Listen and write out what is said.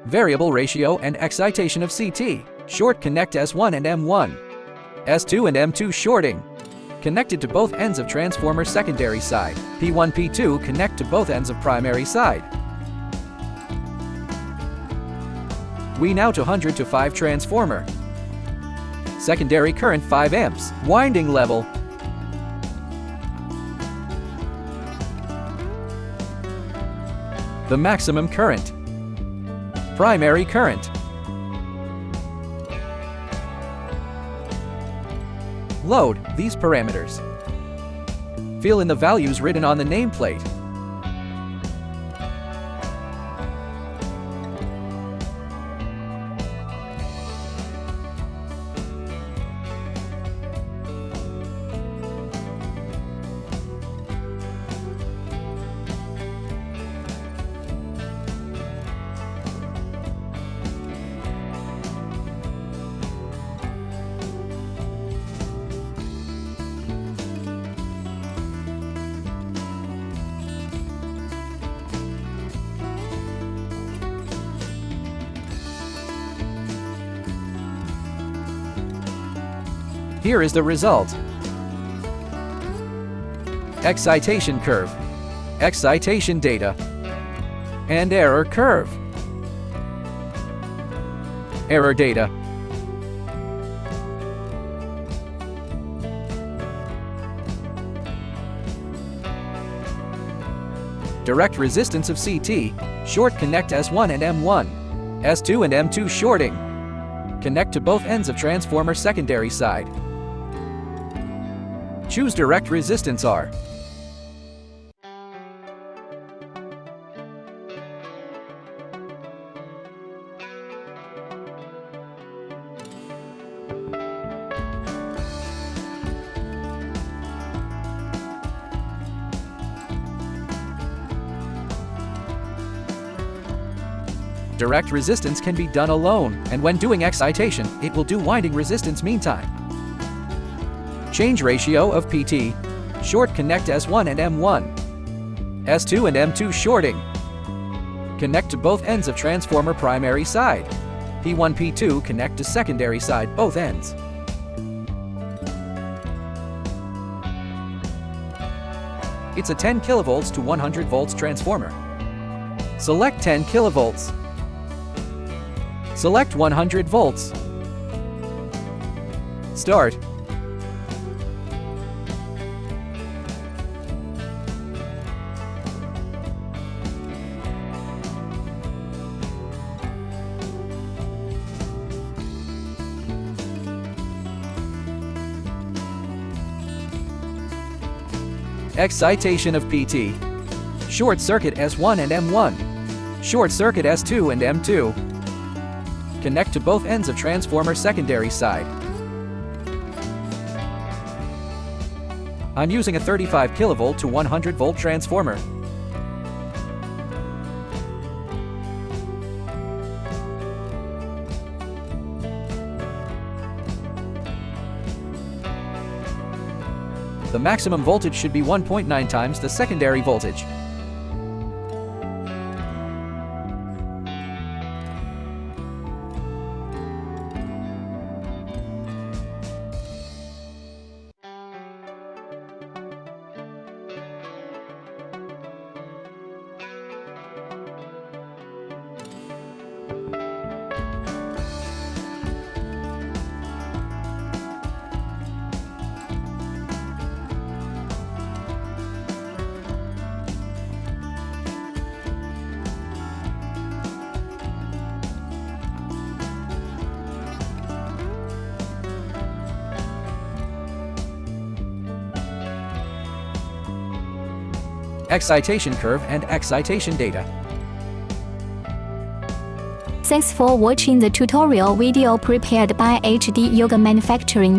variable ratio and excitation of CT, short connect S1 and M1, S2 and M2 shorting, connected to both ends of transformer secondary side, P1, P2 connect to both ends of primary side. We now to 100 to 5 transformer. Secondary current 5 amps, winding level. The maximum current. Primary current. Load these parameters. Fill in the values written on the nameplate. Here is the result. Excitation curve, excitation data, and error curve. Error data. Direct resistance of CT, short connect S1 and M1, S2 and M2 shorting. Connect to both ends of transformer secondary side. Choose direct resistance R. Direct resistance can be done alone, and when doing excitation, it will do winding resistance meantime. Change ratio of PT, short connect S1 and M1, S2 and M2 shorting. Connect to both ends of transformer primary side. P1, P2 connect to secondary side both ends. It's a 10 kilovolts to 100 volts transformer. Select 10 kilovolts. Select 100 volts. Start. Excitation of PT. Short circuit S1 and M1. Short circuit S2 and M2. Connect to both ends of transformer secondary side. I'm using a 35 kilovolt to 100 volt transformer. The maximum voltage should be 1.9 times the secondary voltage. Excitation curve and excitation data. Thanks for watching the tutorial video prepared by HD Yoga Manufacturing.